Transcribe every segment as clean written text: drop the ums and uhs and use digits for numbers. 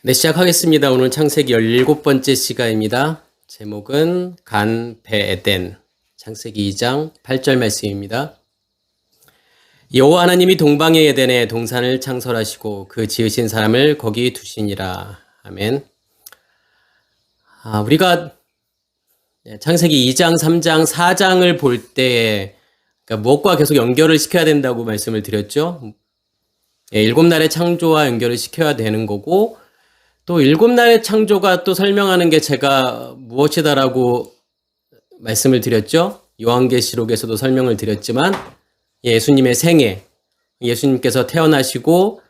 네, 시작하겠습니다. 오늘 창세기 17번째 시간입니다. 제목은 간, 배, 에덴. 창세기 2장 8절 말씀입니다. 여호와 하나님이 동방의 에덴에 동산을 창설하시고 그 지으신 사람을 거기 두시니라. 아멘. 우리가 창세기 2장, 3장, 4장을 볼 때 무엇과 계속 연결을 시켜야 된다고 말씀을 드렸죠. 7날의 창조와 연결을 시켜야 되는 거고, 또 7날의 창조가 또 설명하는 게 제가 무엇이다라고 말씀을 드렸죠. 요한계시록에서도 설명을 드렸지만 예수님의 생애, 예수님께서 태어나시고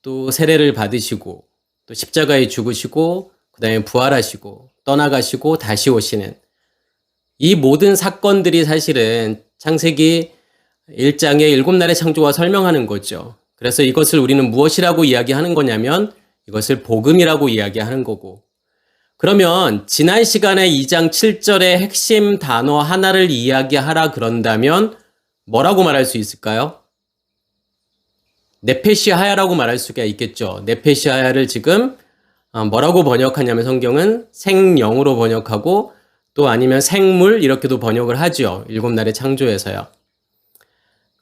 또 세례를 받으시고 또 십자가에 죽으시고 그 다음에 부활하시고 떠나가시고 다시 오시는 이 모든 사건들이 사실은 창세기 1장의 7날의 창조와 설명하는 거죠. 그래서 이것을 우리는 무엇이라고 이야기하는 거냐면 이것을 복음이라고 이야기하는 거고, 그러면 지난 시간에 2장 7절의 핵심 단어 하나를 이야기하라 그런다면 뭐라고 말할 수 있을까요? 네페시하야라고 말할 수가 있겠죠. 네페시하야를 지금 뭐라고 번역하냐면 성경은 생영으로 번역하고 또 아니면 생물 이렇게도 번역을 하죠. 7날의 창조에서요.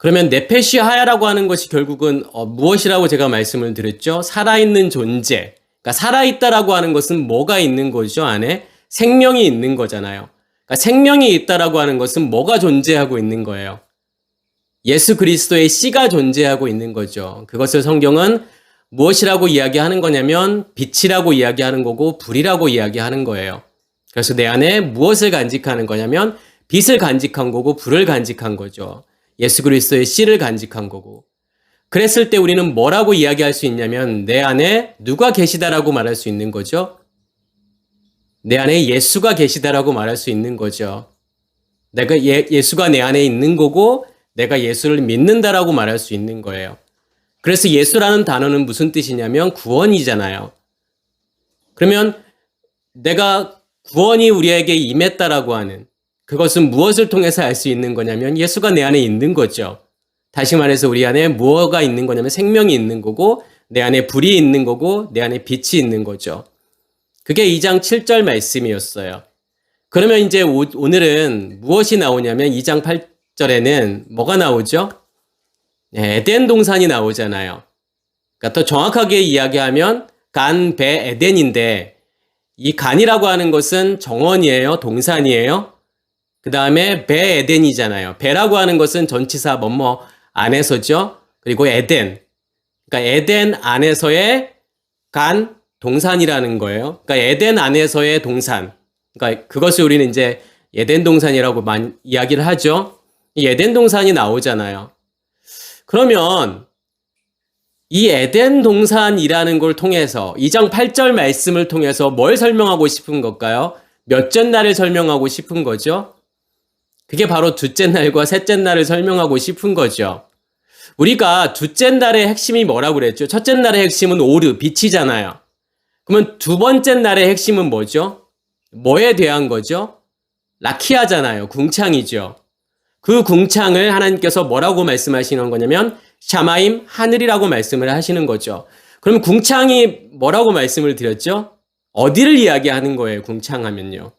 그러면 네페시하야라고 하는 것이 결국은 무엇이라고 제가 말씀을 드렸죠? 살아있는 존재. 그러니까 살아있다라고 하는 것은 뭐가 있는 거죠? 안에 생명이 있는 거잖아요. 그러니까 생명이 있다라고 하는 것은 뭐가 존재하고 있는 거예요? 예수 그리스도의 씨가 존재하고 있는 거죠. 그것을 성경은 무엇이라고 이야기하는 거냐면 빛이라고 이야기하는 거고 불이라고 이야기하는 거예요. 그래서 내 안에 무엇을 간직하는 거냐면 빛을 간직한 거고 불을 간직한 거죠. 예수 그리스도의 씨를 간직한 거고. 그랬을 때 우리는 뭐라고 이야기할 수 있냐면 내 안에 누가 계시다라고 말할 수 있는 거죠. 내 안에 예수가 계시다라고 말할 수 있는 거죠. 내가 예수가 내 안에 있는 거고 내가 예수를 믿는다라고 말할 수 있는 거예요. 그래서 예수라는 단어는 무슨 뜻이냐면 구원이잖아요. 그러면 내가 구원이 우리에게 임했다라고 하는 그것은 무엇을 통해서 알 수 있는 거냐면 예수가 내 안에 있는 거죠. 다시 말해서 우리 안에 무엇가 있는 거냐면 생명이 있는 거고 내 안에 불이 있는 거고 내 안에 빛이 있는 거죠. 그게 2장 7절 말씀이었어요. 그러면 이제 오늘은 무엇이 나오냐면 2장 8절에는 뭐가 나오죠? 에덴 동산이 나오잖아요. 그러니까 더 정확하게 이야기하면 간, 배, 에덴인데 이 간이라고 하는 것은 정원이에요? 동산이에요? 그 다음에 배 에덴이잖아요. 배라고 하는 것은 전치사 뭐뭐 안에서죠. 그리고 에덴. 그러니까 에덴 안에서의 간 동산이라는 거예요. 그러니까 에덴 안에서의 동산. 그러니까 그것을 우리는 이제 에덴 동산이라고 많이 이야기를 하죠. 이 에덴 동산이 나오잖아요. 그러면 이 에덴 동산이라는 걸 통해서 2장 8절 말씀을 통해서 뭘 설명하고 싶은 걸까요? 몇째 날을 설명하고 싶은 거죠? 그게 바로 둘째 날과 셋째 날을 설명하고 싶은 거죠. 우리가 둘째 날의 핵심이 뭐라고 그랬죠? 첫째 날의 핵심은 오르, 빛이잖아요. 그러면 두 번째 날의 핵심은 뭐죠? 뭐에 대한 거죠? 라키아잖아요. 궁창이죠. 그 궁창을 하나님께서 뭐라고 말씀하시는 거냐면 샤마임, 하늘이라고 말씀을 하시는 거죠. 그럼 궁창이 뭐라고 말씀을 드렸죠? 어디를 이야기하는 거예요? 궁창하면요.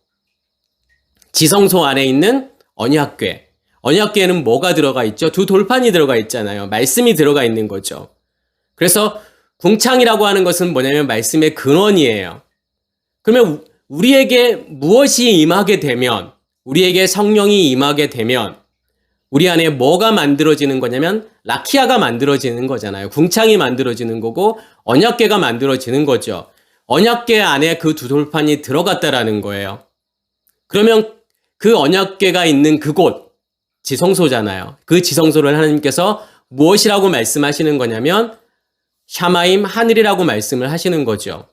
지성소 안에 있는 언약궤. 언약궤에는 뭐가 들어가 있죠? 두 돌판이 들어가 있잖아요. 말씀이 들어가 있는 거죠. 그래서 궁창이라고 하는 것은 뭐냐면 말씀의 근원이에요. 그러면 우리에게 무엇이 임하게 되면, 우리에게 성령이 임하게 되면 우리 안에 뭐가 만들어지는 거냐면 라키아가 만들어지는 거잖아요. 궁창이 만들어지는 거고 언약궤가 만들어지는 거죠. 언약궤 안에 그 두 돌판이 들어갔다라는 거예요. 그러면 그 언약궤가 있는 그곳, 지성소잖아요. 그 지성소를 하나님께서 무엇이라고 말씀하시는 거냐면 샤마임, 하늘이라고 말씀을 하시는 거죠.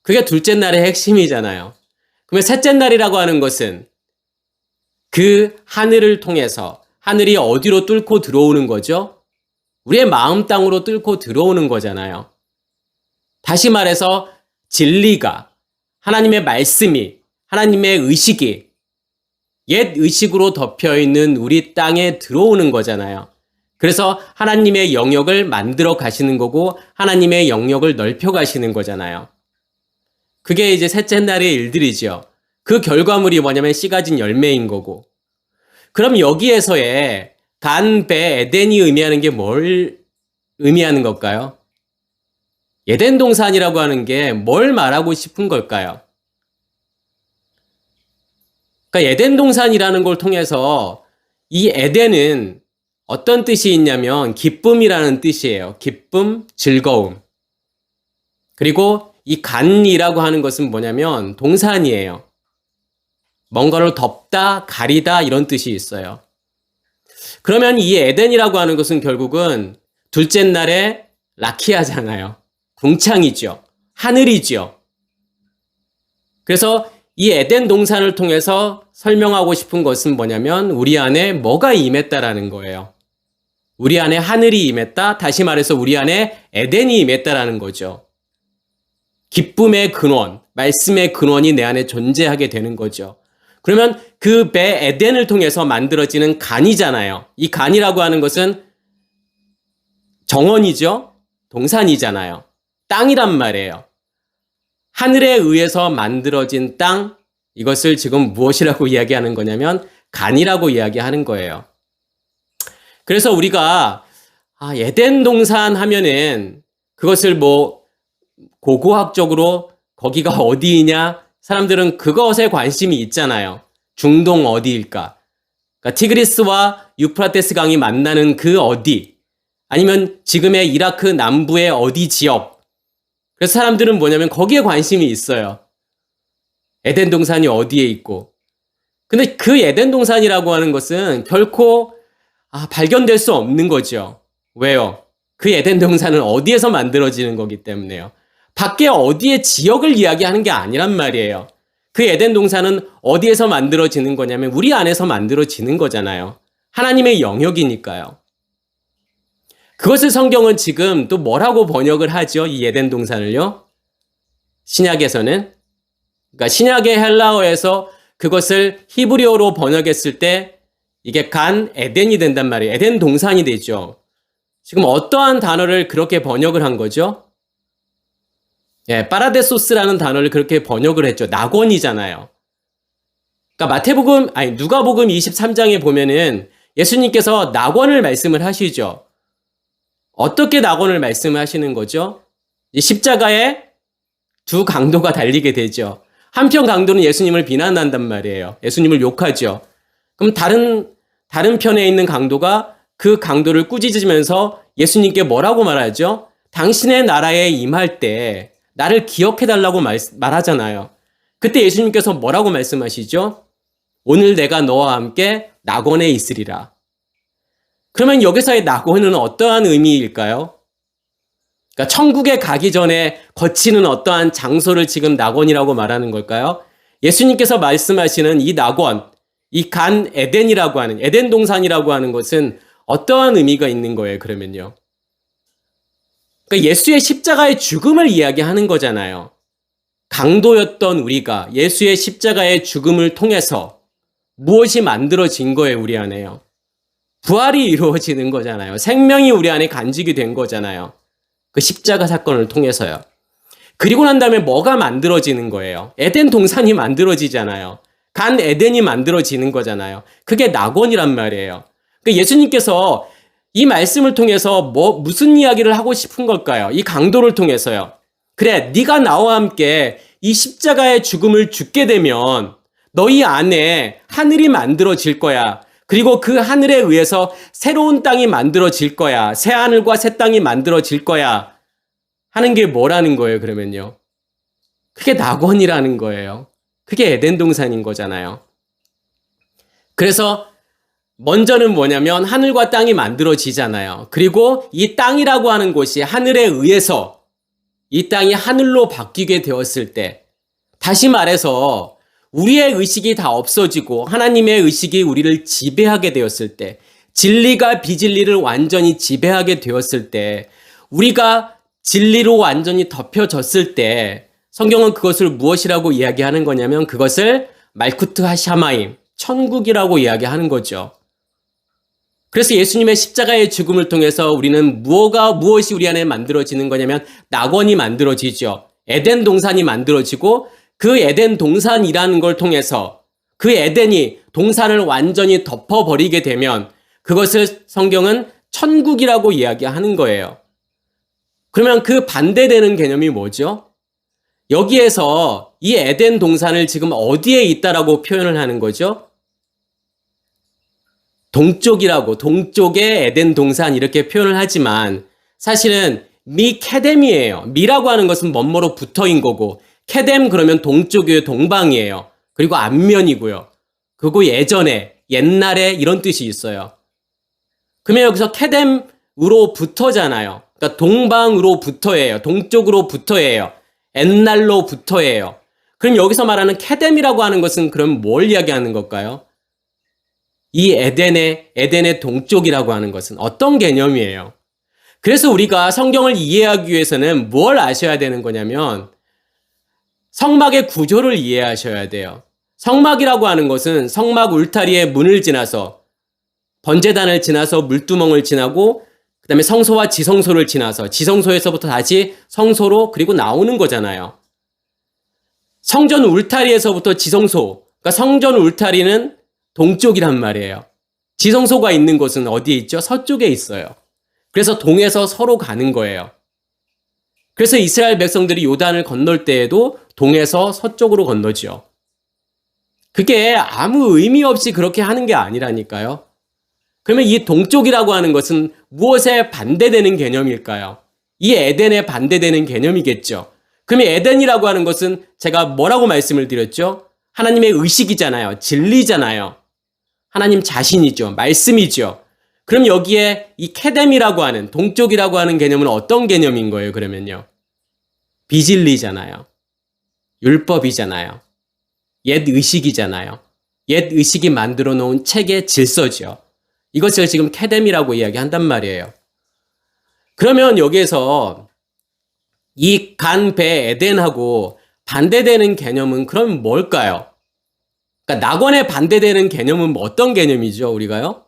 그게 둘째 날의 핵심이잖아요. 그러면 셋째 날이라고 하는 것은 그 하늘을 통해서 하늘이 어디로 뚫고 들어오는 거죠? 우리의 마음 땅으로 뚫고 들어오는 거잖아요. 다시 말해서 진리가, 하나님의 말씀이, 하나님의 의식이 옛 의식으로 덮여있는 우리 땅에 들어오는 거잖아요. 그래서 하나님의 영역을 만들어 가시는 거고 하나님의 영역을 넓혀 가시는 거잖아요. 그게 이제 셋째 날의 일들이죠. 그 결과물이 뭐냐면 씨 가진 열매인 거고. 그럼 여기에서의 간, 배, 에덴이 의미하는 게 뭘 의미하는 걸까요? 에덴 동산이라고 하는 게 뭘 말하고 싶은 걸까요? 그러니까 에덴 동산이라는 걸 통해서 이 에덴은 어떤 뜻이 있냐면 기쁨이라는 뜻이에요. 기쁨, 즐거움. 그리고 이 간이라고 하는 것은 뭐냐면 동산이에요. 뭔가를 덮다, 가리다 이런 뜻이 있어요. 그러면 이 에덴이라고 하는 것은 결국은 둘째 날에 라키아잖아요. 궁창이죠. 하늘이죠. 그래서 이 에덴 동산을 통해서 설명하고 싶은 것은 뭐냐면 우리 안에 뭐가 임했다라는 거예요. 우리 안에 하늘이 임했다. 다시 말해서 우리 안에 에덴이 임했다라는 거죠. 기쁨의 근원, 말씀의 근원이 내 안에 존재하게 되는 거죠. 그러면 그 배 에덴을 통해서 만들어지는 간이잖아요. 이 간이라고 하는 것은 정원이죠. 동산이잖아요. 땅이란 말이에요. 하늘에 의해서 만들어진 땅, 이것을 지금 무엇이라고 이야기하는 거냐면 간이라고 이야기하는 거예요. 그래서 우리가 에덴 동산 하면은 그것을 뭐 고고학적으로 거기가 어디이냐, 사람들은 그것에 관심이 있잖아요. 중동 어디일까? 그러니까 티그리스와 유프라테스 강이 만나는 그 어디, 아니면 지금의 이라크 남부의 어디 지역. 그래서 사람들은 뭐냐면 거기에 관심이 있어요. 에덴 동산이 어디에 있고. 근데 그 에덴 동산이라고 하는 것은 결코 발견될 수 없는 거죠. 왜요? 그 에덴 동산은 어디에서 만들어지는 거기 때문에요. 밖에 어디의 지역을 이야기하는 게 아니란 말이에요. 그 에덴 동산은 어디에서 만들어지는 거냐면 우리 안에서 만들어지는 거잖아요. 하나님의 영역이니까요. 그것을 성경은 지금 또 뭐라고 번역을 하죠? 이 에덴 동산을요? 신약에서는. 그러니까 신약의 헬라어에서 그것을 히브리어로 번역했을 때 이게 간 에덴이 된단 말이에요. 에덴 동산이 되죠. 지금 어떠한 단어를 그렇게 번역을 한 거죠? 파라데소스라는 단어를 그렇게 번역을 했죠. 낙원이잖아요. 그러니까 누가복음 23장에 보면은 예수님께서 낙원을 말씀을 하시죠. 어떻게 낙원을 말씀하시는 거죠? 이 십자가에 두 강도가 달리게 되죠. 한편 강도는 예수님을 비난한단 말이에요. 예수님을 욕하죠. 그럼 다른 편에 있는 강도가 그 강도를 꾸짖으면서 예수님께 뭐라고 말하죠? 당신의 나라에 임할 때 나를 기억해달라고 말하잖아요. 그때 예수님께서 뭐라고 말씀하시죠? 오늘 내가 너와 함께 낙원에 있으리라. 그러면 여기서의 낙원은 어떠한 의미일까요? 그러니까 천국에 가기 전에 거치는 어떠한 장소를 지금 낙원이라고 말하는 걸까요? 예수님께서 말씀하시는 이 낙원, 이 간 에덴이라고 하는, 에덴 동산이라고 하는 것은 어떠한 의미가 있는 거예요, 그러면요? 그러니까 예수의 십자가의 죽음을 이야기하는 거잖아요. 강도였던 우리가 예수의 십자가의 죽음을 통해서 무엇이 만들어진 거예요, 우리 안에요? 부활이 이루어지는 거잖아요. 생명이 우리 안에 간직이 된 거잖아요. 그 십자가 사건을 통해서요. 그리고 난 다음에 뭐가 만들어지는 거예요? 에덴 동산이 만들어지잖아요. 간 에덴이 만들어지는 거잖아요. 그게 낙원이란 말이에요. 그러니까 예수님께서 이 말씀을 통해서 무슨 이야기를 하고 싶은 걸까요? 이 강도를 통해서요. 그래, 네가 나와 함께 이 십자가의 죽음을 죽게 되면 너희 안에 하늘이 만들어질 거야. 그리고 그 하늘에 의해서 새로운 땅이 만들어질 거야. 새 하늘과 새 땅이 만들어질 거야. 하는 게 뭐라는 거예요, 그러면요? 그게 낙원이라는 거예요. 그게 에덴 동산인 거잖아요. 그래서 먼저는 뭐냐면 하늘과 땅이 만들어지잖아요. 그리고 이 땅이라고 하는 곳이 하늘에 의해서 이 땅이 하늘로 바뀌게 되었을 때, 다시 말해서 우리의 의식이 다 없어지고 하나님의 의식이 우리를 지배하게 되었을 때, 진리가 비진리를 완전히 지배하게 되었을 때, 우리가 진리로 완전히 덮여졌을 때, 성경은 그것을 무엇이라고 이야기하는 거냐면 그것을 말쿠트 하샤마임, 천국이라고 이야기하는 거죠. 그래서 예수님의 십자가의 죽음을 통해서 우리는 무엇이 우리 안에 만들어지는 거냐면 낙원이 만들어지죠. 에덴 동산이 만들어지고 그 에덴 동산이라는 걸 통해서 그 에덴이 동산을 완전히 덮어버리게 되면 그것을 성경은 천국이라고 이야기하는 거예요. 그러면 그 반대되는 개념이 뭐죠? 여기에서 이 에덴 동산을 지금 어디에 있다라고 표현을 하는 거죠? 동쪽이라고, 동쪽의 에덴 동산 이렇게 표현을 하지만 사실은 미케뎀이에요. 미라고 하는 것은 뭐뭐로 붙어인 거고 케뎀 그러면 동쪽이에요. 동방이에요. 그리고 앞면이고요. 그리고 예전에, 옛날에 이런 뜻이 있어요. 그러면 여기서 케뎀으로 붙어잖아요. 그러니까 동방으로 붙어예요. 동쪽으로 붙어예요. 옛날로 붙어예요. 그럼 여기서 말하는 케뎀이라고 하는 것은 그럼 뭘 이야기하는 걸까요? 이 에덴의 동쪽이라고 하는 것은 어떤 개념이에요? 그래서 우리가 성경을 이해하기 위해서는 뭘 아셔야 되는 거냐면 성막의 구조를 이해하셔야 돼요. 성막이라고 하는 것은 성막 울타리의 문을 지나서 번제단을 지나서 물두멍을 지나고 그 다음에 성소와 지성소를 지나서 지성소에서부터 다시 성소로 그리고 나오는 거잖아요. 성전 울타리에서부터 지성소, 그러니까 성전 울타리는 동쪽이란 말이에요. 지성소가 있는 곳은 어디에 있죠? 서쪽에 있어요. 그래서 동에서 서로 가는 거예요. 그래서 이스라엘 백성들이 요단을 건널 때에도 동에서 서쪽으로 건너죠. 그게 아무 의미 없이 그렇게 하는 게 아니라니까요. 그러면 이 동쪽이라고 하는 것은 무엇에 반대되는 개념일까요? 이 에덴에 반대되는 개념이겠죠. 그러면 에덴이라고 하는 것은 제가 뭐라고 말씀을 드렸죠? 하나님의 의식이잖아요. 진리잖아요. 하나님 자신이죠. 말씀이죠. 그럼 여기에 이 케뎀이라고 하는 동쪽이라고 하는 개념은 어떤 개념인 거예요? 그러면요. 비진리잖아요. 율법이잖아요. 옛 의식이잖아요. 옛 의식이 만들어 놓은 책의 질서죠. 이것을 지금 케뎀이라고 이야기한단 말이에요. 그러면 여기에서 이 간배 에덴하고 반대되는 개념은 그럼 뭘까요? 그러니까 낙원에 반대되는 개념은 어떤 개념이죠, 우리가요?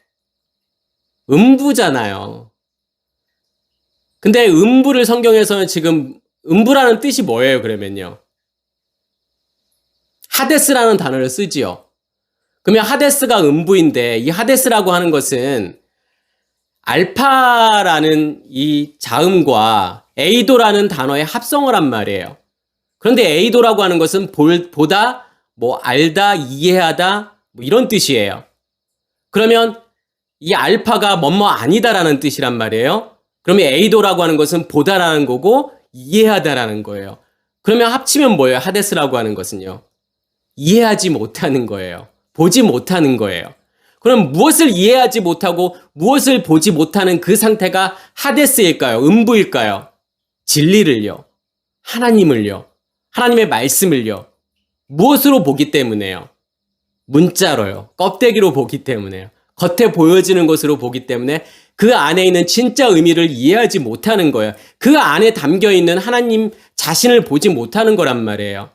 음부잖아요. 근데 음부를 성경에서는 지금 음부라는 뜻이 뭐예요, 그러면요? 하데스라는 단어를 쓰지요. 그러면 하데스가 음부인데 이 하데스라고 하는 것은 알파라는 이 자음과 에이도라는 단어의 합성어란 말이에요. 그런데 에이도라고 하는 것은 보다, 알다, 이해하다, 이런 뜻이에요. 그러면 이 알파가 뭐뭐 아니다라는 뜻이란 말이에요. 그러면 에이도라고 하는 것은 보다라는 거고 이해하다라는 거예요. 그러면 합치면 뭐예요? 하데스라고 하는 것은요. 이해하지 못하는 거예요. 보지 못하는 거예요. 그럼 무엇을 이해하지 못하고 무엇을 보지 못하는 그 상태가 하데스일까요? 음부일까요? 진리를요. 하나님을요. 하나님의 말씀을요. 무엇으로 보기 때문에요? 문자로요. 껍데기로 보기 때문에요. 겉에 보여지는 것으로 보기 때문에 그 안에 있는 진짜 의미를 이해하지 못하는 거예요. 그 안에 담겨 있는 하나님 자신을 보지 못하는 거란 말이에요.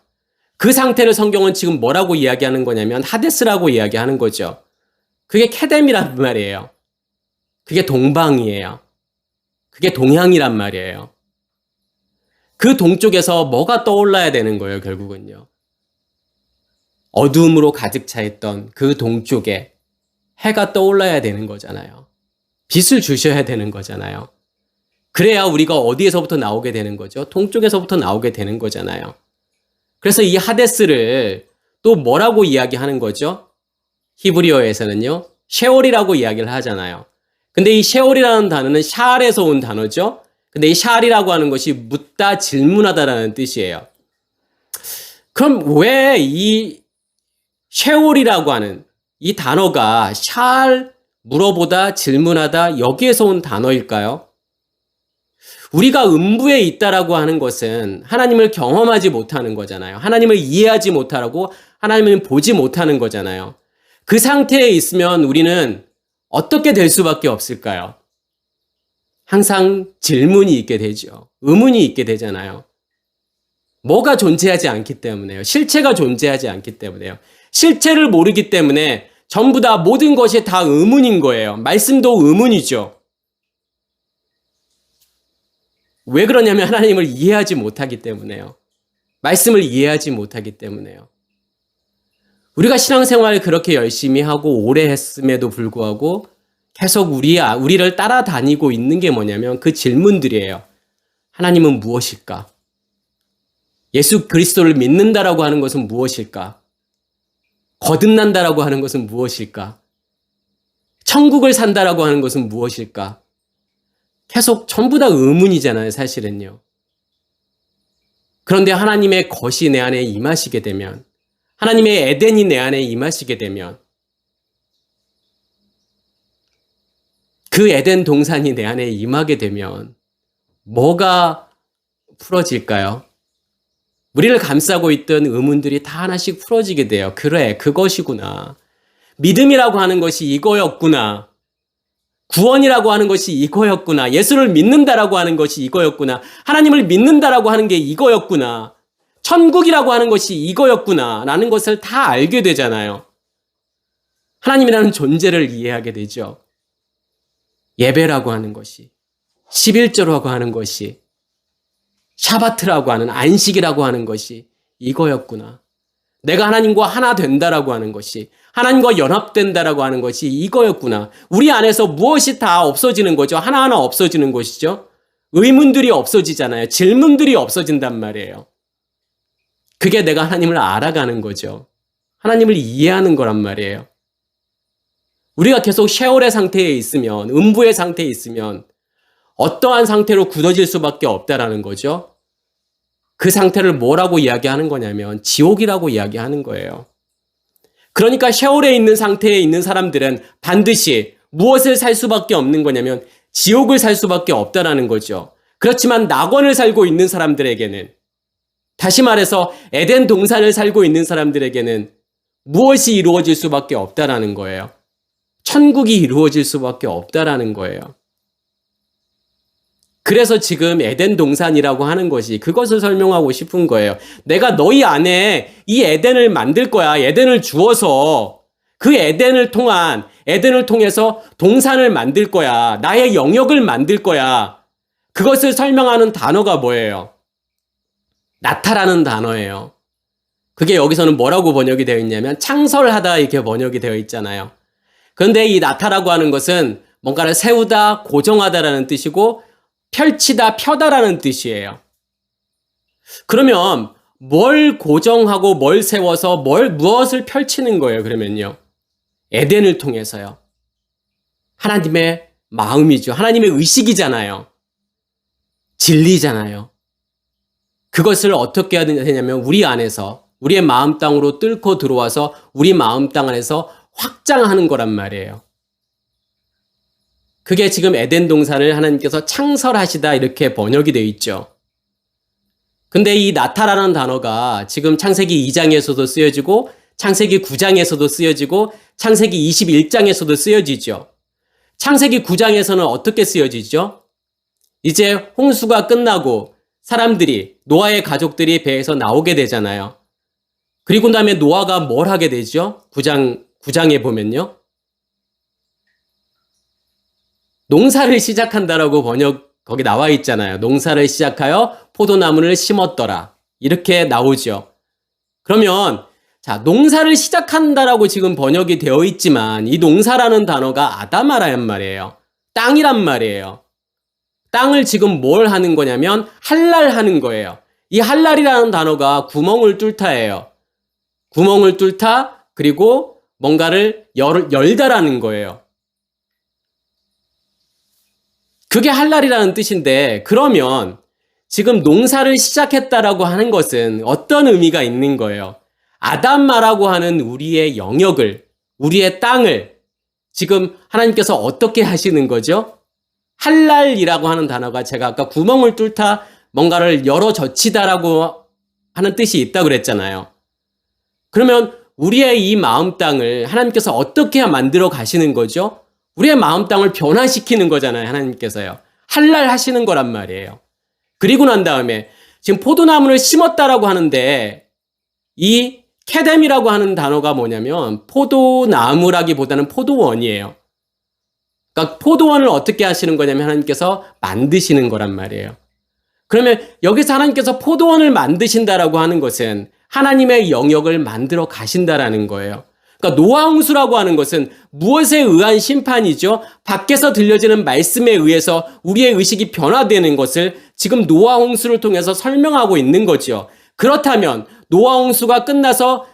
그 상태를 성경은 지금 뭐라고 이야기하는 거냐면 하데스라고 이야기하는 거죠. 그게 케뎀이란 말이에요. 그게 동방이에요. 그게 동향이란 말이에요. 그 동쪽에서 뭐가 떠올라야 되는 거예요, 결국은요. 어두움으로 가득 차 있던 그 동쪽에 해가 떠올라야 되는 거잖아요. 빛을 주셔야 되는 거잖아요. 그래야 우리가 어디에서부터 나오게 되는 거죠? 동쪽에서부터 나오게 되는 거잖아요. 그래서 이 하데스를 또 뭐라고 이야기하는 거죠? 히브리어에서는요. 셰올이라고 이야기를 하잖아요. 근데 이 셰올이라는 단어는 샤알에서 온 단어죠. 근데 이 샤알이라고 하는 것이 묻다, 질문하다라는 뜻이에요. 그럼 왜 이 셰올이라고 하는 이 단어가 샤알, 물어보다, 질문하다 여기에서 온 단어일까요? 우리가 음부에 있다라고 하는 것은 하나님을 경험하지 못하는 거잖아요. 하나님을 이해하지 못하고 하나님을 보지 못하는 거잖아요. 그 상태에 있으면 우리는 어떻게 될 수밖에 없을까요? 항상 질문이 있게 되죠. 의문이 있게 되잖아요. 뭐가 존재하지 않기 때문에요. 실체가 존재하지 않기 때문에요. 실체를 모르기 때문에 전부 다 모든 것이 다 의문인 거예요. 말씀도 의문이죠. 왜 그러냐면 하나님을 이해하지 못하기 때문에요. 말씀을 이해하지 못하기 때문에요. 우리가 신앙생활을 그렇게 열심히 하고 오래 했음에도 불구하고 계속 우리를 따라다니고 있는 게 뭐냐면 그 질문들이에요. 하나님은 무엇일까? 예수 그리스도를 믿는다라고 하는 것은 무엇일까? 거듭난다라고 하는 것은 무엇일까? 천국을 산다라고 하는 것은 무엇일까? 계속 전부 다 의문이잖아요, 사실은요. 그런데 하나님의 것이 내 안에 임하시게 되면, 하나님의 에덴이 내 안에 임하시게 되면, 그 에덴 동산이 내 안에 임하게 되면 뭐가 풀어질까요? 우리를 감싸고 있던 의문들이 다 하나씩 풀어지게 돼요. 그래, 그것이구나. 믿음이라고 하는 것이 이거였구나. 구원이라고 하는 것이 이거였구나. 예수를 믿는다라고 하는 것이 이거였구나. 하나님을 믿는다라고 하는 게 이거였구나. 천국이라고 하는 것이 이거였구나. 라는 것을 다 알게 되잖아요. 하나님이라는 존재를 이해하게 되죠. 예배라고 하는 것이, 11조라고 하는 것이, 샤바트라고 하는 안식이라고 하는 것이 이거였구나. 내가 하나님과 하나 된다라고 하는 것이, 하나님과 연합된다라고 하는 것이 이거였구나. 우리 안에서 무엇이 다 없어지는 거죠. 하나하나 없어지는 것이죠. 의문들이 없어지잖아요. 질문들이 없어진단 말이에요. 그게 내가 하나님을 알아가는 거죠. 하나님을 이해하는 거란 말이에요. 우리가 계속 셰올의 상태에 있으면, 음부의 상태에 있으면 어떠한 상태로 굳어질 수밖에 없다라는 거죠. 그 상태를 뭐라고 이야기하는 거냐면 지옥이라고 이야기하는 거예요. 그러니까 셰올에 있는 상태에 있는 사람들은 반드시 무엇을 살 수밖에 없는 거냐면 지옥을 살 수밖에 없다라는 거죠. 그렇지만 낙원을 살고 있는 사람들에게는, 다시 말해서 에덴 동산을 살고 있는 사람들에게는 무엇이 이루어질 수밖에 없다라는 거예요. 천국이 이루어질 수밖에 없다라는 거예요. 그래서 지금 에덴 동산이라고 하는 것이 그것을 설명하고 싶은 거예요. 내가 너희 안에 이 에덴을 만들 거야. 에덴을 주어서 그 에덴을 통해서 동산을 만들 거야. 나의 영역을 만들 거야. 그것을 설명하는 단어가 뭐예요? 나타라는 단어예요. 그게 여기서는 뭐라고 번역이 되어 있냐면 창설하다 이렇게 번역이 되어 있잖아요. 그런데 이 나타라고 하는 것은 뭔가를 세우다, 고정하다라는 뜻이고 펼치다, 펴다라는 뜻이에요. 그러면 뭘 고정하고 뭘 세워서 무엇을 펼치는 거예요, 그러면요? 에덴을 통해서요. 하나님의 마음이죠. 하나님의 의식이잖아요. 진리잖아요. 그것을 어떻게 해야 되냐면 우리 안에서, 우리의 마음 땅으로 뚫고 들어와서 우리 마음 땅 안에서 확장하는 거란 말이에요. 그게 지금 에덴 동산을 하나님께서 창설하시다 이렇게 번역이 되어 있죠. 근데 이 나타라는 단어가 지금 창세기 2장에서도 쓰여지고 창세기 9장에서도 쓰여지고 창세기 21장에서도 쓰여지죠. 창세기 9장에서는 어떻게 쓰여지죠? 이제 홍수가 끝나고 사람들이, 노아의 가족들이 배에서 나오게 되잖아요. 그리고 다음에 노아가 뭘 하게 되죠? 9장에 보면요. 농사를 시작한다라고 거기 나와 있잖아요. 농사를 시작하여 포도나무를 심었더라. 이렇게 나오죠. 그러면 자, 농사를 시작한다라고 지금 번역이 되어 있지만 이 농사라는 단어가 아다마란 말이에요. 땅이란 말이에요. 땅을 지금 뭘 하는 거냐면 할랄하는 거예요. 이 할랄이라는 단어가 구멍을 뚫다예요. 구멍을 뚫다, 그리고 뭔가를 열다라는 거예요. 그게 할랄이라는 뜻인데, 그러면 지금 농사를 시작했다라고 하는 것은 어떤 의미가 있는 거예요? 아담마라고 하는 우리의 영역을, 우리의 땅을 지금 하나님께서 어떻게 하시는 거죠? 할랄이라고 하는 단어가 제가 아까 구멍을 뚫다, 뭔가를 열어 젖히다라고 하는 뜻이 있다고 그랬잖아요. 그러면 우리의 이 마음 땅을 하나님께서 어떻게 만들어 가시는 거죠? 우리의 마음 땅을 변화시키는 거잖아요, 하나님께서요. 할랄 하시는 거란 말이에요. 그리고 난 다음에 지금 포도나무를 심었다라고 하는데 이 케뎀이라고 하는 단어가 뭐냐면 포도나무라기보다는 포도원이에요. 그러니까 포도원을 어떻게 하시는 거냐면 하나님께서 만드시는 거란 말이에요. 그러면 여기서 하나님께서 포도원을 만드신다라고 하는 것은 하나님의 영역을 만들어 가신다라는 거예요. 그러니까 노아 홍수라고 하는 것은 무엇에 의한 심판이죠? 밖에서 들려지는 말씀에 의해서 우리의 의식이 변화되는 것을 지금 노아 홍수를 통해서 설명하고 있는 거죠. 그렇다면 노아 홍수가 끝나서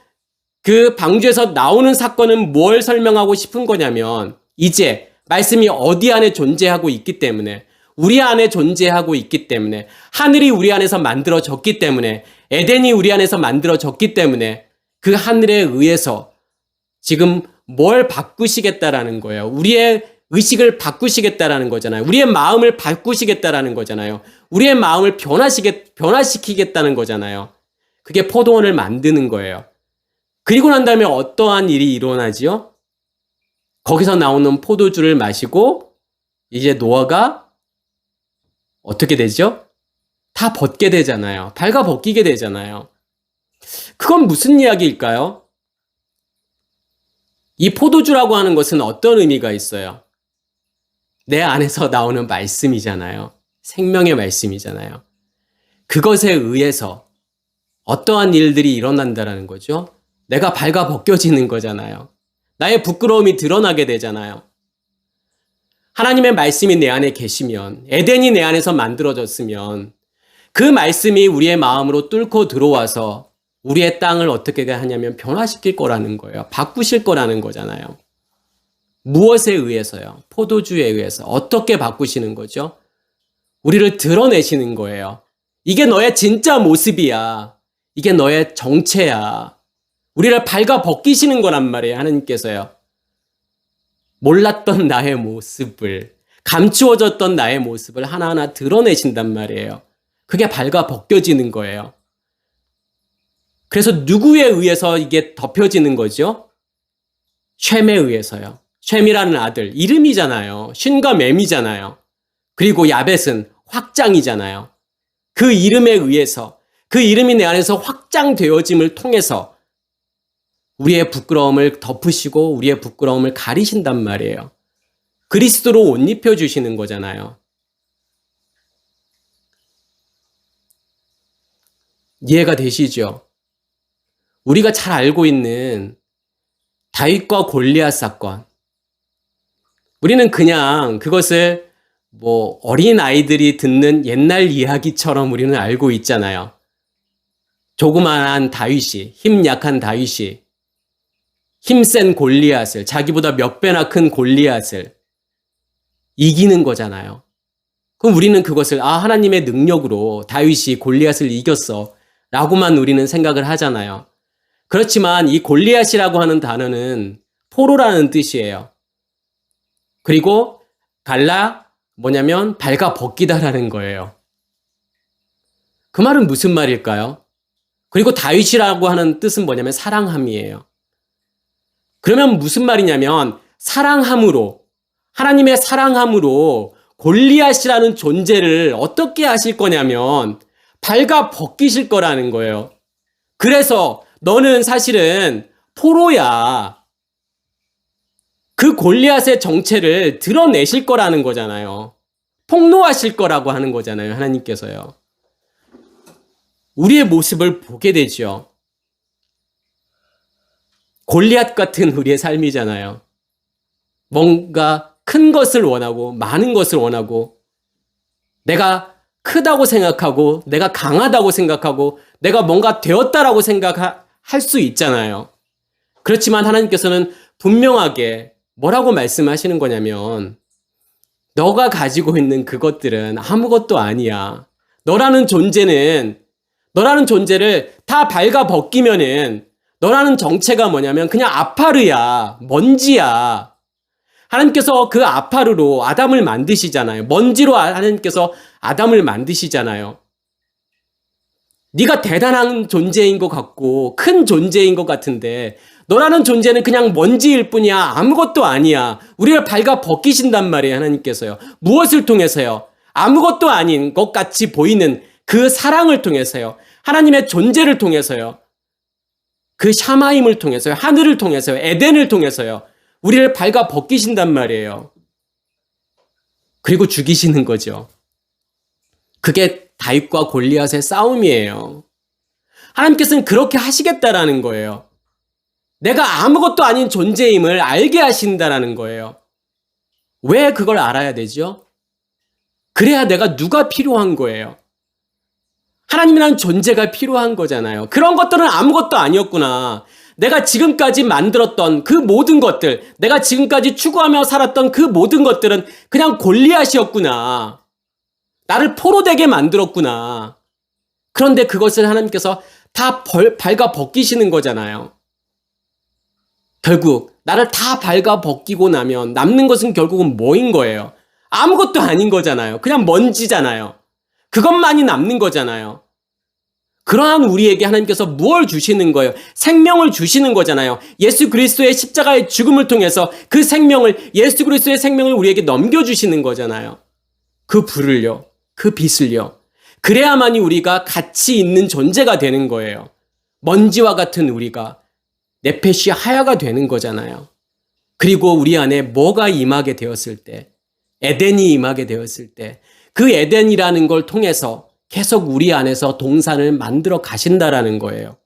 그 방주에서 나오는 사건은 뭘 설명하고 싶은 거냐면 이제 말씀이 어디 안에 존재하고 있기 때문에 우리 안에 존재하고 있기 때문에 하늘이 우리 안에서 만들어졌기 때문에 에덴이 우리 안에서 만들어졌기 때문에 그 하늘에 의해서 지금 뭘 바꾸시겠다라는 거예요. 우리의 의식을 바꾸시겠다라는 거잖아요. 우리의 마음을 바꾸시겠다라는 거잖아요. 우리의 마음을 변화시키겠다는 거잖아요. 그게 포도원을 만드는 거예요. 그리고 난 다음에 어떠한 일이 일어나지요? 거기서 나오는 포도주를 마시고 이제 노아가 어떻게 되죠? 다 벗게 되잖아요. 발가 벗기게 되잖아요. 그건 무슨 이야기일까요? 이 포도주라고 하는 것은 어떤 의미가 있어요? 내 안에서 나오는 말씀이잖아요. 생명의 말씀이잖아요. 그것에 의해서 어떠한 일들이 일어난다라는 거죠. 내가 발가 벗겨지는 거잖아요. 나의 부끄러움이 드러나게 되잖아요. 하나님의 말씀이 내 안에 계시면, 에덴이 내 안에서 만들어졌으면 그 말씀이 우리의 마음으로 뚫고 들어와서 우리의 땅을 어떻게 하냐면 변화시킬 거라는 거예요. 바꾸실 거라는 거잖아요. 무엇에 의해서요? 포도주에 의해서. 어떻게 바꾸시는 거죠? 우리를 드러내시는 거예요. 이게 너의 진짜 모습이야. 이게 너의 정체야. 우리를 발가 벗기시는 거란 말이에요. 하나님께서요. 몰랐던 나의 모습을, 감추어졌던 나의 모습을 하나하나 드러내신단 말이에요. 그게 발가 벗겨지는 거예요. 그래서 누구에 의해서 이게 덮여지는 거죠? 쉔에 의해서요. 쉔이라는 아들, 이름이잖아요. 쉔과 맴이잖아요. 그리고 야벳은 확장이잖아요. 그 이름에 의해서, 그 이름이 내 안에서 확장되어짐을 통해서 우리의 부끄러움을 덮으시고 우리의 부끄러움을 가리신단 말이에요. 그리스도로 옷 입혀주시는 거잖아요. 이해가 되시죠? 우리가 잘 알고 있는 다윗과 골리앗 사건. 우리는 그냥 그것을 어린 아이들이 듣는 옛날 이야기처럼 우리는 알고 있잖아요. 조그만한 다윗이, 힘 약한 다윗이 힘센 골리앗을, 자기보다 몇 배나 큰 골리앗을 이기는 거잖아요. 그럼 우리는 그것을 하나님의 능력으로 다윗이 골리앗을 이겼어 라고만 우리는 생각을 하잖아요. 그렇지만 이 골리앗이라고 하는 단어는 포로라는 뜻이에요. 그리고 뭐냐면 발가 벗기다라는 거예요. 그 말은 무슨 말일까요? 그리고 다윗이라고 하는 뜻은 뭐냐면 사랑함이에요. 그러면 무슨 말이냐면 하나님의 사랑함으로 골리앗이라는 존재를 어떻게 하실 거냐면 발가 벗기실 거라는 거예요. 그래서 너는 사실은 포로야. 그 골리앗의 정체를 드러내실 거라는 거잖아요. 폭로하실 거라고 하는 거잖아요. 하나님께서요. 우리의 모습을 보게 되죠. 골리앗 같은 우리의 삶이잖아요. 뭔가 큰 것을 원하고 많은 것을 원하고 내가 크다고 생각하고 내가 강하다고 생각하고 내가 뭔가 되었다라고 생각할 수 있잖아요. 그렇지만 하나님께서는 분명하게 뭐라고 말씀하시는 거냐면 너가 가지고 있는 그것들은 아무것도 아니야. 너라는 존재를 다 발가 벗기면은 너라는 정체가 뭐냐면 그냥 아파르야. 먼지야. 하나님께서 그 아파르로 아담을 만드시잖아요. 먼지로 하나님께서 아담을 만드시잖아요. 네가 대단한 존재인 것 같고 큰 존재인 것 같은데 너라는 존재는 그냥 먼지일 뿐이야. 아무것도 아니야. 우리를 발가 벗기신단 말이에요. 하나님께서요. 무엇을 통해서요? 아무것도 아닌 것 같이 보이는 그 사랑을 통해서요. 하나님의 존재를 통해서요. 그 샤마임을 통해서요. 하늘을 통해서요. 에덴을 통해서요. 우리를 발가 벗기신단 말이에요. 그리고 죽이시는 거죠. 그게 다윗과 골리앗의 싸움이에요. 하나님께서는 그렇게 하시겠다라는 거예요. 내가 아무것도 아닌 존재임을 알게 하신다라는 거예요. 왜 그걸 알아야 되죠? 그래야 내가 누가 필요한 거예요. 하나님이라는 존재가 필요한 거잖아요. 그런 것들은 아무것도 아니었구나. 내가 지금까지 만들었던 그 모든 것들, 내가 지금까지 추구하며 살았던 그 모든 것들은 그냥 골리앗이었구나. 나를 포로되게 만들었구나. 그런데 그것을 하나님께서 다 발가 벗기시는 거잖아요. 결국 나를 다 발가 벗기고 나면 남는 것은 결국은 뭐인 거예요? 아무것도 아닌 거잖아요. 그냥 먼지잖아요. 그것만이 남는 거잖아요. 그러한 우리에게 하나님께서 무엇을 주시는 거예요? 생명을 주시는 거잖아요. 예수 그리스도의 십자가의 죽음을 통해서 그 생명을, 예수 그리스도의 생명을 우리에게 넘겨주시는 거잖아요. 그 불을요, 그 빛을요. 그래야만이 우리가 가치 있는 존재가 되는 거예요. 먼지와 같은 우리가 네페시 하야가 되는 거잖아요. 그리고 우리 안에 뭐가 임하게 되었을 때, 에덴이 임하게 되었을 때, 그 에덴이라는 걸 통해서 계속 우리 안에서 동산을 만들어 가신다라는 거예요.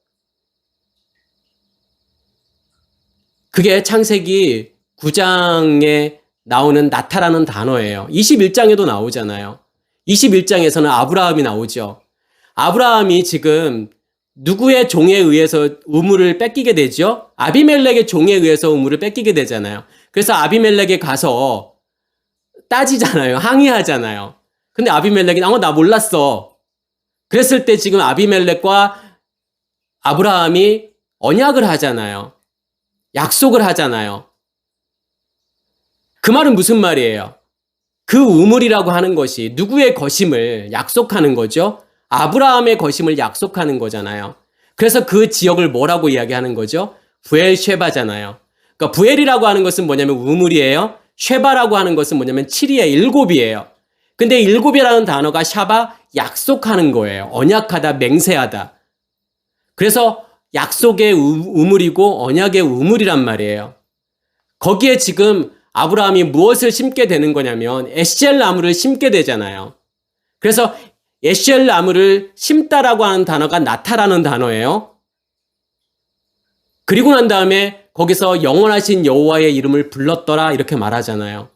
그게 창세기 9장에 나오는 나타라는 단어예요. 21장에도 나오잖아요. 21장에서는 아브라함이 나오죠. 아브라함이 지금 누구의 종에 의해서 우물을 뺏기게 되죠? 아비멜렉의 종에 의해서 우물을 뺏기게 되잖아요. 그래서 아비멜렉에 가서 따지잖아요. 항의하잖아요. 근데 아비멜렉이 나 몰랐어. 그랬을 때 지금 아비멜렉과 아브라함이 언약을 하잖아요. 약속을 하잖아요. 그 말은 무슨 말이에요? 그 우물이라고 하는 것이 누구의 것임을 약속하는 거죠? 아브라함의 것임을 약속하는 거잖아요. 그래서 그 지역을 뭐라고 이야기하는 거죠? 부엘쉐바잖아요. 그러니까 부엘이라고 하는 것은 뭐냐면 우물이에요. 쉐바라고 하는 것은 뭐냐면 7이에요. 7이에요. 근데 7이라는 단어가 샤바, 약속하는 거예요. 언약하다, 맹세하다. 그래서 약속의 우물이고 언약의 우물이란 말이에요. 거기에 지금 아브라함이 무엇을 심게 되는 거냐면 에셀 나무를 심게 되잖아요. 그래서 에셀 나무를 심다라고 하는 단어가 나타라는 단어예요. 그리고 난 다음에 거기서 영원하신 여호와의 이름을 불렀더라 이렇게 말하잖아요.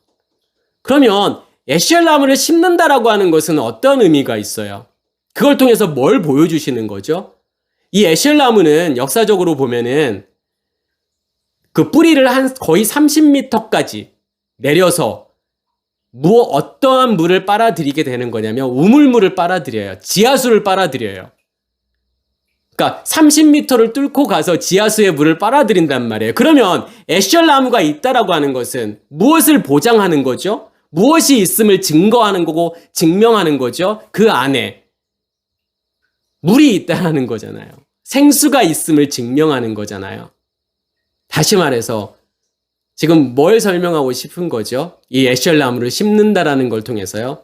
그러면 에셀 나무를 심는다라고 하는 것은 어떤 의미가 있어요? 그걸 통해서 뭘 보여주시는 거죠? 이 에셀 나무는 역사적으로 보면은 그 뿌리를 거의 30m까지 내려서 어떠한 물을 빨아들이게 되는 거냐면 우물물을 빨아들여요. 지하수를 빨아들여요. 그러니까 30m를 뚫고 가서 지하수의 물을 빨아들인단 말이에요. 그러면 에셀 나무가 있다라고 하는 것은 무엇을 보장하는 거죠? 무엇이 있음을 증거하는 거고 증명하는 거죠? 그 안에 물이 있다는 거잖아요. 생수가 있음을 증명하는 거잖아요. 다시 말해서 지금 뭘 설명하고 싶은 거죠? 이 에셀 나무를 심는다라는 걸 통해서요.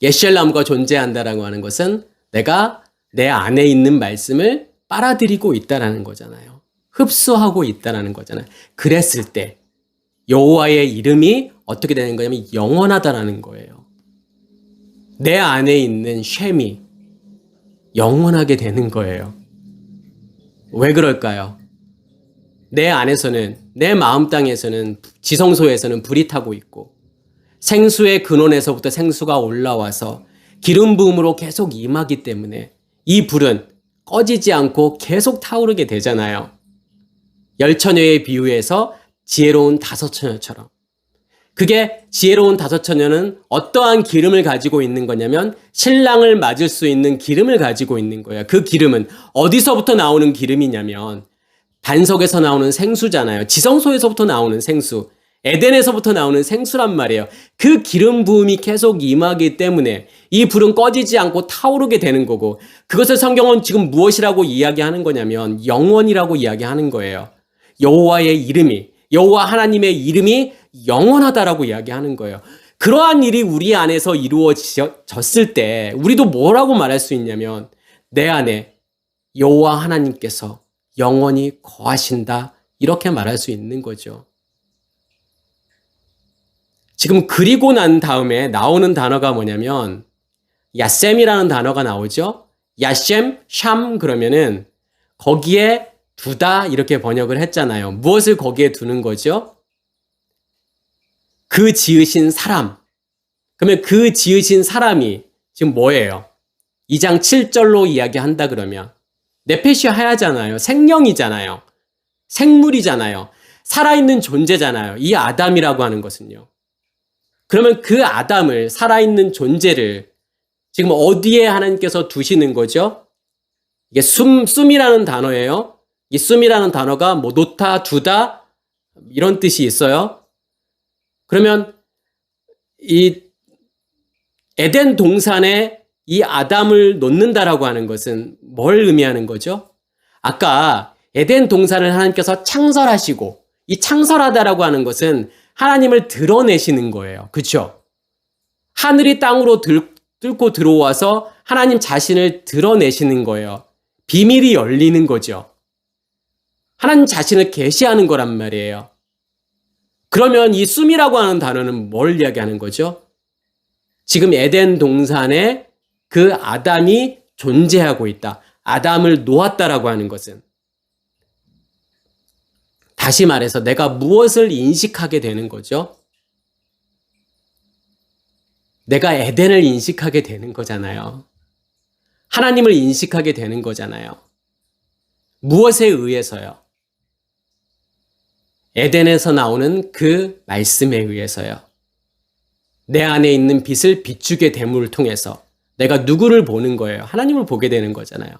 에셀 나무가 존재한다라고 하는 것은 내가 내 안에 있는 말씀을 빨아들이고 있다라는 거잖아요. 흡수하고 있다라는 거잖아요. 그랬을 때 여호와의 이름이 어떻게 되는 거냐면 영원하다라는 거예요. 내 안에 있는 셈이 영원하게 되는 거예요. 왜 그럴까요? 내 안에서는, 내 마음 땅에서는, 지성소에서는 불이 타고 있고 생수의 근원에서부터 생수가 올라와서 기름 부음으로 계속 임하기 때문에 이 불은 꺼지지 않고 계속 타오르게 되잖아요. 열처녀의 비유에서 지혜로운 다섯 처녀처럼. 그게 지혜로운 다섯 처녀는 어떠한 기름을 가지고 있는 거냐면 신랑을 맞을 수 있는 기름을 가지고 있는 거예요. 그 기름은 어디서부터 나오는 기름이냐면 반석에서 나오는 생수잖아요. 지성소에서부터 나오는 생수. 에덴에서부터 나오는 생수란 말이에요. 그 기름 부음이 계속 임하기 때문에 이 불은 꺼지지 않고 타오르게 되는 거고 그것을 성경은 지금 무엇이라고 이야기하는 거냐면 영원이라고 이야기하는 거예요. 여호와의 이름이, 여호와 하나님의 이름이 영원하다라고 이야기하는 거예요. 그러한 일이 우리 안에서 이루어졌을 때 우리도 뭐라고 말할 수 있냐면 내 안에 여호와 하나님께서 영원히 거하신다 이렇게 말할 수 있는 거죠. 지금 그리고 난 다음에 나오는 단어가 뭐냐면 야셈이라는 단어가 나오죠. 야셈, 샴 그러면은 거기에 두다 이렇게 번역을 했잖아요. 무엇을 거기에 두는 거죠? 그 지으신 사람. 그러면 그 지으신 사람이 지금 뭐예요? 2장 7절로 이야기한다 그러면 네페시 하야잖아요. 생명이잖아요. 생물이잖아요. 살아있는 존재잖아요. 이 아담이라고 하는 것은요. 그러면 그 아담을, 살아있는 존재를 지금 어디에 하나님께서 두시는 거죠? 이게 숨이라는 단어예요. 이 숨이라는 단어가 뭐 놓다, 두다 이런 뜻이 있어요. 그러면 이 에덴 동산에 이 아담을 놓는다라고 하는 것은 뭘 의미하는 거죠? 아까 에덴 동산을 하나님께서 창설하시고 이 창설하다라고 하는 것은 하나님을 드러내시는 거예요. 그렇죠? 하늘이 땅으로 뚫고 들어와서 하나님 자신을 드러내시는 거예요. 비밀이 열리는 거죠. 하나님 자신을 계시하는 거란 말이에요. 그러면 이 숨이라고 하는 단어는 뭘 이야기하는 거죠? 지금 에덴 동산에 그 아담이 존재하고 있다. 아담을 놓았다라고 하는 것은 다시 말해서 내가 무엇을 인식하게 되는 거죠? 내가 에덴을 인식하게 되는 거잖아요. 하나님을 인식하게 되는 거잖아요. 무엇에 의해서요? 에덴에서 나오는 그 말씀에 의해서요. 내 안에 있는 빛을 비추게 됨을 통해서 내가 누구를 보는 거예요? 하나님을 보게 되는 거잖아요.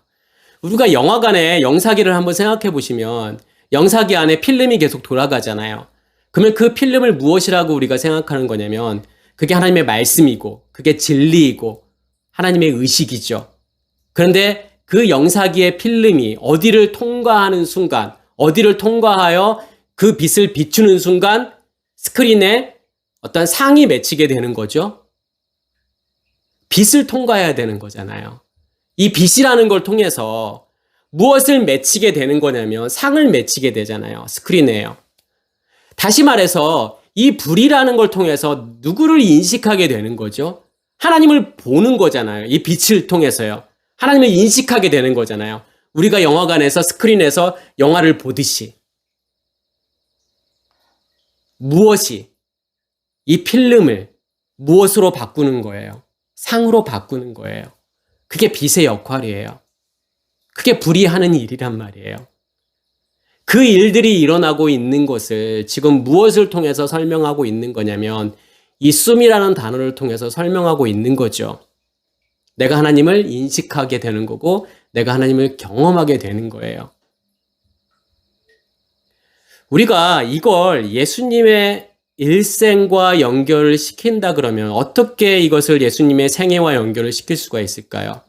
우리가 영화관에 영사기를 한번 생각해 보시면 영사기 안에 필름이 계속 돌아가잖아요. 그러면 그 필름을 무엇이라고 우리가 생각하는 거냐면 그게 하나님의 말씀이고 그게 진리이고 하나님의 의식이죠. 그런데 그 영사기의 필름이 어디를 통과하는 순간, 어디를 통과하여 그 빛을 비추는 순간 스크린에 어떤 상이 맺히게 되는 거죠. 빛을 통과해야 되는 거잖아요. 이 빛이라는 걸 통해서 무엇을 맺히게 되는 거냐면 상을 맺히게 되잖아요. 스크린에요. 다시 말해서 이 불이라는 걸 통해서 누구를 인식하게 되는 거죠? 하나님을 보는 거잖아요. 이 빛을 통해서요. 하나님을 인식하게 되는 거잖아요. 우리가 영화관에서 스크린에서 영화를 보듯이. 무엇이 이 필름을 무엇으로 바꾸는 거예요? 상으로 바꾸는 거예요. 그게 빛의 역할이에요. 그게 불이 하는 일이란 말이에요. 그 일들이 일어나고 있는 것을 지금 무엇을 통해서 설명하고 있는 거냐면 이 숨이라는 단어를 통해서 설명하고 있는 거죠. 내가 하나님을 인식하게 되는 거고 내가 하나님을 경험하게 되는 거예요. 우리가 이걸 예수님의 일생과 연결을 시킨다 그러면 어떻게 이것을 예수님의 생애와 연결을 시킬 수가 있을까요?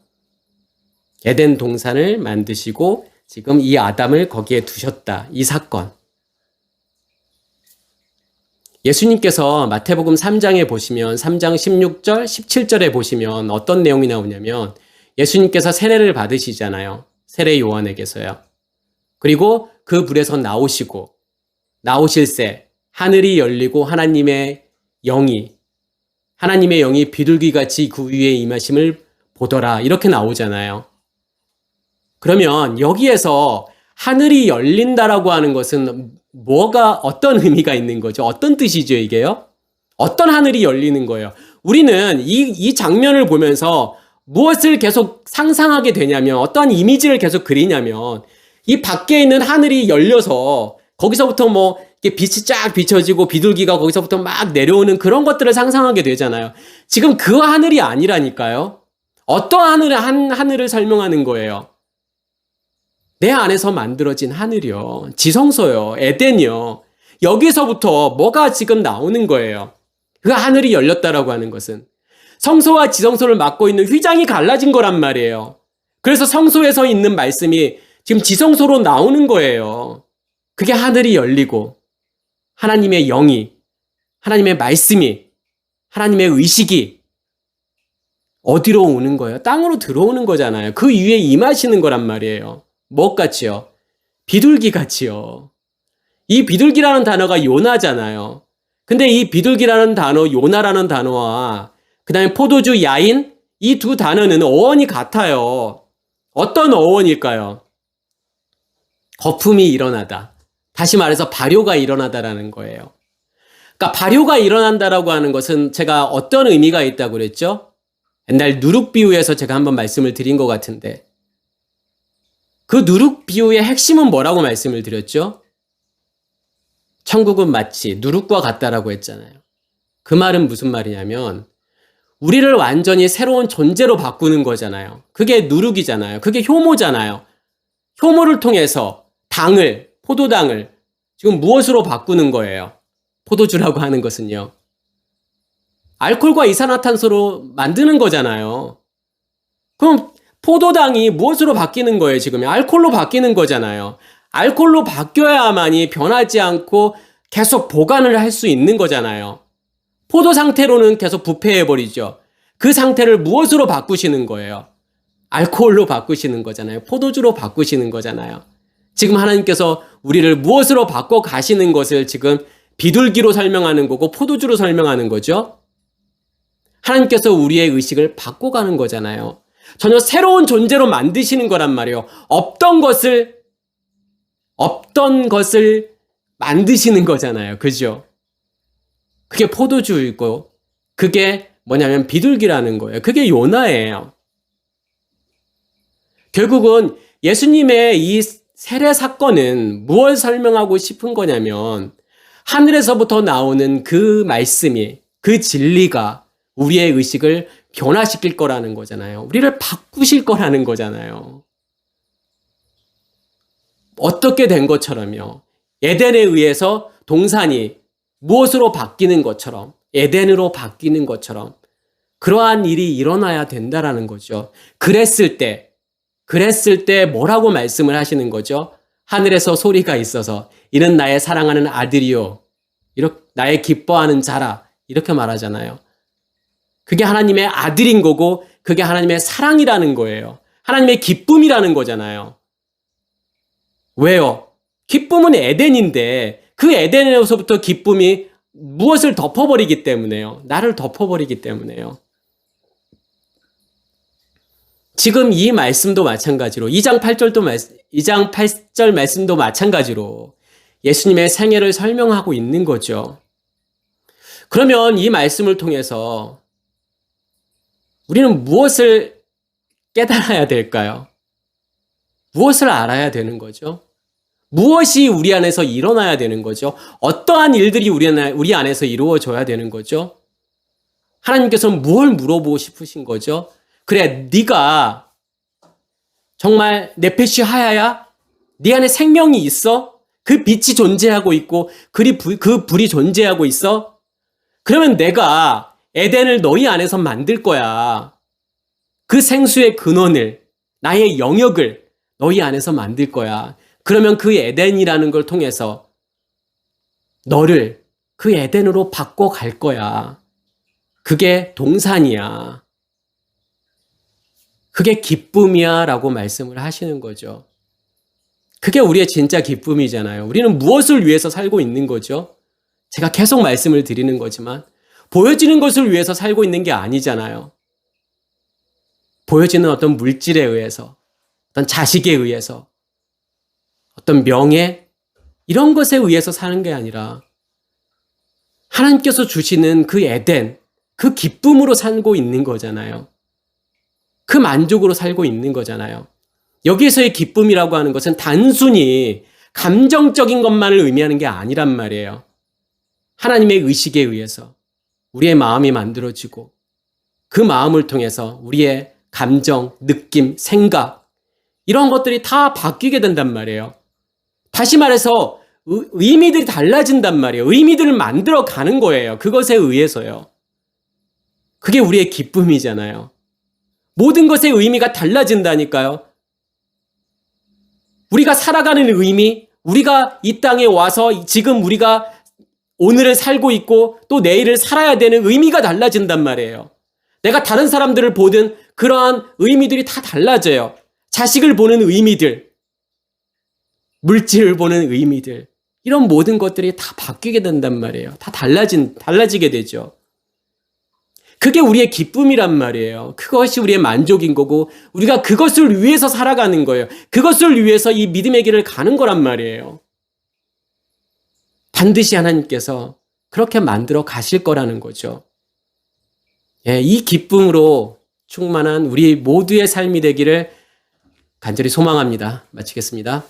에덴 동산을 만드시고 지금 이 아담을 거기에 두셨다. 이 사건. 예수님께서 마태복음 3장에 보시면 3장 16절, 17절에 보시면 어떤 내용이 나오냐면 예수님께서 세례를 받으시잖아요. 세례 요한에게서요. 그리고 그 불에서 나오실새 하늘이 열리고 하나님의 영이 비둘기같이 그 위에 임하심을 보더라. 이렇게 나오잖아요. 그러면 여기에서 하늘이 열린다라고 하는 것은 어떤 의미가 있는 거죠? 어떤 뜻이죠, 이게요? 어떤 하늘이 열리는 거예요? 우리는 이 장면을 보면서 무엇을 계속 상상하게 되냐면, 어떤 이미지를 계속 그리냐면, 이 밖에 있는 하늘이 열려서, 거기서부터 이렇게 빛이 쫙 비춰지고, 비둘기가 거기서부터 막 내려오는 그런 것들을 상상하게 되잖아요. 지금 그 하늘이 아니라니까요? 어떤 하늘을 설명하는 거예요? 내 안에서 만들어진 하늘이요. 지성소요. 에덴이요. 여기서부터 뭐가 지금 나오는 거예요. 그 하늘이 열렸다라고 하는 것은 성소와 지성소를 맡고 있는 휘장이 갈라진 거란 말이에요. 그래서 성소에서 있는 말씀이 지금 지성소로 나오는 거예요. 그게 하늘이 열리고 하나님의 영이, 하나님의 말씀이, 하나님의 의식이 어디로 오는 거예요? 땅으로 들어오는 거잖아요. 그 위에 임하시는 거란 말이에요. 무엇같이요? 비둘기같이요. 이 비둘기라는 단어가 요나잖아요. 근데 이 비둘기라는 단어, 요나라는 단어와 그 다음에 포도주 야인, 이 두 단어는 어원이 같아요. 어떤 어원일까요? 거품이 일어나다. 다시 말해서 발효가 일어나다라는 거예요. 그러니까 발효가 일어난다라고 하는 것은 제가 어떤 의미가 있다고 그랬죠? 옛날 누룩 비유에서 제가 한번 말씀을 드린 것 같은데 그 누룩 비유의 핵심은 뭐라고 말씀을 드렸죠? 천국은 마치 누룩과 같다라고 했잖아요. 그 말은 무슨 말이냐면 우리를 완전히 새로운 존재로 바꾸는 거잖아요. 그게 누룩이잖아요. 그게 효모잖아요. 효모를 통해서 포도당을 지금 무엇으로 바꾸는 거예요? 포도주라고 하는 것은요. 알코올과 이산화탄소로 만드는 거잖아요. 그럼 포도당이 무엇으로 바뀌는 거예요, 지금? 알코올로 바뀌는 거잖아요. 알코올로 바뀌어야만이 변하지 않고 계속 보관을 할 수 있는 거잖아요. 포도 상태로는 계속 부패해버리죠. 그 상태를 무엇으로 바꾸시는 거예요? 알코올로 바꾸시는 거잖아요. 포도주로 바꾸시는 거잖아요. 지금 하나님께서 우리를 무엇으로 바꿔 가시는 것을 지금 비둘기로 설명하는 거고 포도주로 설명하는 거죠. 하나님께서 우리의 의식을 바꿔가는 거잖아요. 전혀 새로운 존재로 만드시는 거란 말이에요. 없던 것을 만드시는 거잖아요. 그죠? 그게 포도주이고 그게 뭐냐면 비둘기라는 거예요. 그게 요나예요. 결국은 예수님의 이 세례 사건은 무엇을 설명하고 싶은 거냐면 하늘에서부터 나오는 그 말씀이, 그 진리가 우리의 의식을 변화시킬 거라는 거잖아요. 우리를 바꾸실 거라는 거잖아요. 어떻게 된 것처럼요. 에덴에 의해서 동산이 무엇으로 바뀌는 것처럼, 에덴으로 바뀌는 것처럼 그러한 일이 일어나야 된다라는 거죠. 그랬을 때 뭐라고 말씀을 하시는 거죠? 하늘에서 소리가 있어서 이는 나의 사랑하는 아들이요. 이렇게 나의 기뻐하는 자라. 이렇게 말하잖아요. 그게 하나님의 아들인 거고 그게 하나님의 사랑이라는 거예요. 하나님의 기쁨이라는 거잖아요. 왜요? 기쁨은 에덴인데 그 에덴에서부터 기쁨이 무엇을 덮어버리기 때문에요. 나를 덮어버리기 때문에요. 지금 이 말씀도 마찬가지로 2장 8절 말씀도 마찬가지로 예수님의 생애를 설명하고 있는 거죠. 그러면 이 말씀을 통해서 우리는 무엇을 깨달아야 될까요? 무엇을 알아야 되는 거죠? 무엇이 우리 안에서 일어나야 되는 거죠? 어떠한 일들이 우리 안에서 이루어져야 되는 거죠? 하나님께서는 뭘 물어보고 싶으신 거죠? 그래, 네가 정말 네페시 하야야? 네 안에 생명이 있어? 그 빛이 존재하고 있고 그 불이 존재하고 있어? 그러면 내가 에덴을 너희 안에서 만들 거야. 그 생수의 근원을, 나의 영역을 너희 안에서 만들 거야. 그러면 그 에덴이라는 걸 통해서 너를 그 에덴으로 바꿔갈 거야. 그게 동산이야. 그게 기쁨이야 라고 말씀을 하시는 거죠. 그게 우리의 진짜 기쁨이잖아요. 우리는 무엇을 위해서 살고 있는 거죠? 제가 계속 말씀을 드리는 거지만 보여지는 것을 위해서 살고 있는 게 아니잖아요. 보여지는 어떤 물질에 의해서, 어떤 자식에 의해서, 어떤 명예, 이런 것에 의해서 사는 게 아니라 하나님께서 주시는 그 에덴, 그 기쁨으로 살고 있는 거잖아요. 그 만족으로 살고 있는 거잖아요. 여기에서의 기쁨이라고 하는 것은 단순히 감정적인 것만을 의미하는 게 아니란 말이에요. 하나님의 의식에 의해서 우리의 마음이 만들어지고 그 마음을 통해서 우리의 감정, 느낌, 생각 이런 것들이 다 바뀌게 된단 말이에요. 다시 말해서 의미들이 달라진단 말이에요. 의미들을 만들어 가는 거예요. 그것에 의해서요. 그게 우리의 기쁨이잖아요. 모든 것의 의미가 달라진다니까요. 우리가 살아가는 의미, 우리가 이 땅에 와서 지금 우리가 오늘을 살고 있고 또 내일을 살아야 되는 의미가 달라진단 말이에요. 내가 다른 사람들을 보든 그러한 의미들이 다 달라져요. 자식을 보는 의미들, 물질을 보는 의미들, 이런 모든 것들이 다 바뀌게 된단 말이에요. 다 달라지게 되죠. 그게 우리의 기쁨이란 말이에요. 그것이 우리의 만족인 거고 우리가 그것을 위해서 살아가는 거예요. 그것을 위해서 이 믿음의 길을 가는 거란 말이에요. 반드시 하나님께서 그렇게 만들어 가실 거라는 거죠. 예, 이 기쁨으로 충만한 우리 모두의 삶이 되기를 간절히 소망합니다. 마치겠습니다.